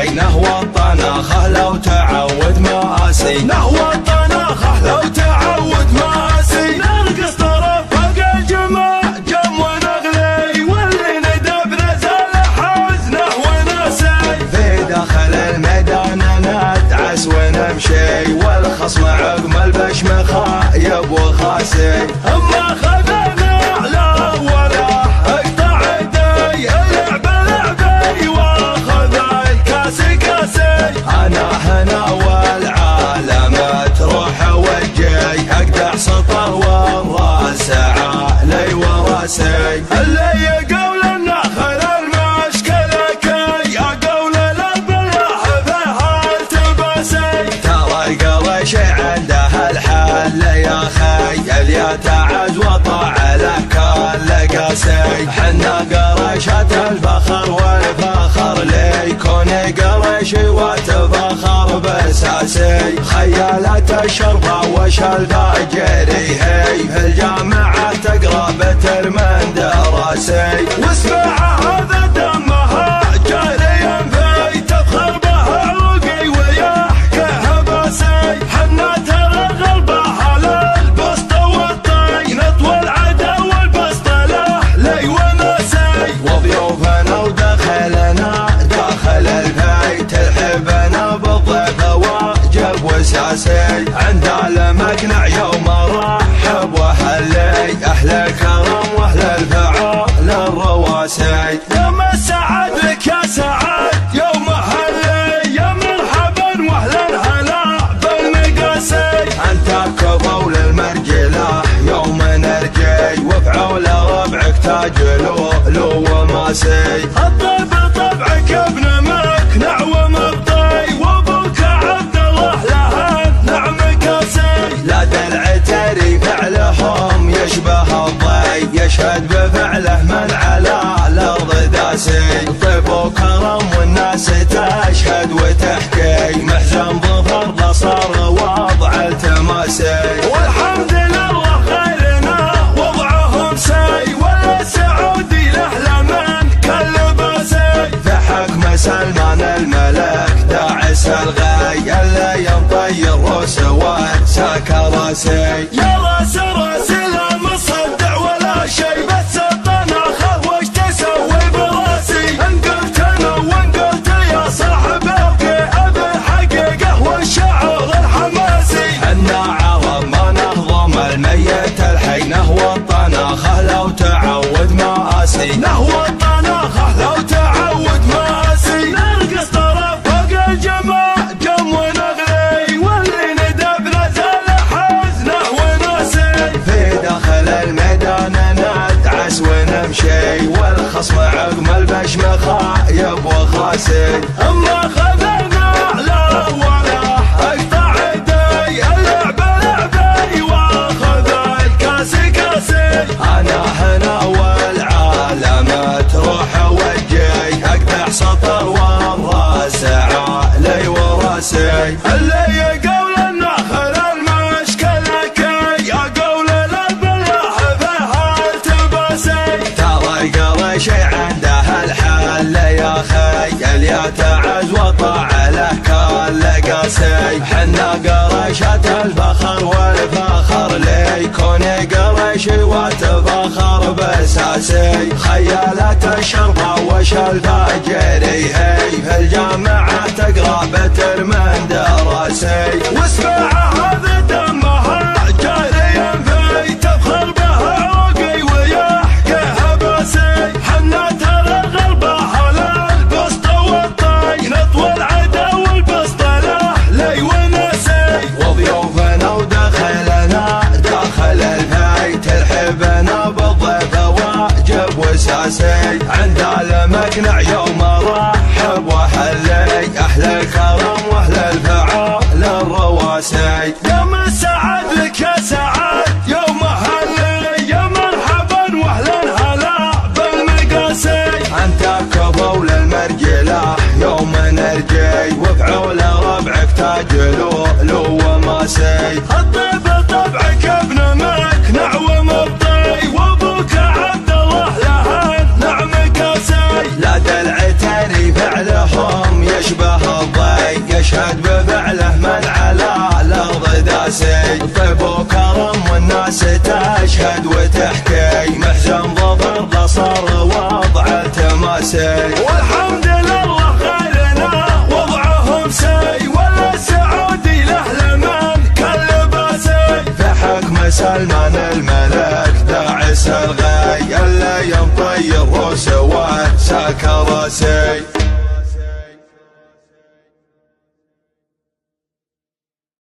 الحي نهوى الطناخة لو تعود مآسي، نهوى الطناخة لو تعود مآسي. نرقص طرف فوق الجمع جم ونغلي، واللي ندب نزل حزنه وناسي. في داخل الميدان ندعس ونمشي، والخصم عقم البشم خايب وخاسي. اما خذنا على ولا اقطع يدي، اللعب لعبي واخذ الكاس كاسي. انا هنا والعالم تروح وجهي، اقدح سطر والراس علي وراسي. اللي يقول النخل المشكلة كي اقول له بالله فيها التباسي. ترى القرش عنده الحل يا خي، اللي يتعز وطع له كل قاسي. حنا قرشة الفخر والفخر ليكون قرشي وتفخر بساسي. خيالة الشرطة وش الفاجري هي، في الجامعة تقرا بترمن دراسي. واسمع هذا دمها جاريا في، تفخر به عروقي ويحكيها باسي. حنا ترى غلبة على البسط والطينط والعدا والبسط له لي وناسي. وضيوفنا ودخلنا داخل البيت، الحبنا بالضيف واجب وساسي. عند المقنع يوم رحب وحلي، اهل الكرم واهل الفعال الرواسي. يا مسعد لك يا سعد يوم هلي، يا مرحبا واهلا هلا بالمقاسي. انت كفو للمرجله يوم نرجي، وفعول ربعك تاج لؤلؤ وماسي. الطيب طبعك ابن مقنع ومبطي، وابوك عبد الله له نعم كاسي. لا دلع تري فعلهم يشبه الضي، يشهد بفعله من على الارض داسي. طيب وكرم والناس تشهد وتحكي، محزن ظفر صار وضع التماسي. والحمد لله خيرنا وضعهم سي، ولا سعودي له لمن كل باسي. في حكم سلمان الملك داعس الغي، اللي ينطي الروس وساك راسي. يا راس راسي لا مصدع ولا شي، بس الطناخة وش تسوي براسي. ان قلت انا وان قلت يا صاحب القيها بالحقيقة والشعور الحماسي. حنا عرب ما نهضم الميت الحي، نهوى الطناخة لو تعود مآسي، نهوى الطناخة لو تعود مآسي. نرقص طرف فوق الجمع جم ونغلي، واللي ندب نزل حزنه وناسي. في داخل الميدان ندعس ونمشي، والخصم عقم البشم خايب وخاسي. اما خذنا على ولا اقطع يدي، اللعب لعبي واخذ الكاس كاسي. انا هنا والعالم تروح وجهي، اقدح سطر والراس علي وراسي. اللي يقول النخل المشكلة كي اقول له بالله فيها التباسي. ترى القرش عنده الحل يا خي، اللي يتعز وطع له كل قاسي. حنا قرشة الفخر والفخر ليكون قرشي وتفخر بساسي. خيالة الشرطة وش الفاجري هي، في الجامعة تقرا بترمن دراسي. واسمع هذا دمها جاريا في، تفخر به عروقي ويحكيها باسي. حنا ترى غلبة على البسط والطينط والعدا والبسط له لي وناسي. وضيوفنا ودخلنا داخل البيت، الحبنا بالضيف واجب وساسي. عند المقنع يوم رحب وحلي، اهل الكرم واهل الفعال الرواسي. وتحكي محزن ظفر قصر وضع التماسي. والحمد لله خيرنا وضعهم سي، ولا السعودي له لمن كاللباسي. فحكم سلمان الملك داعس الغي اللي ينطي الروس وساك راسي.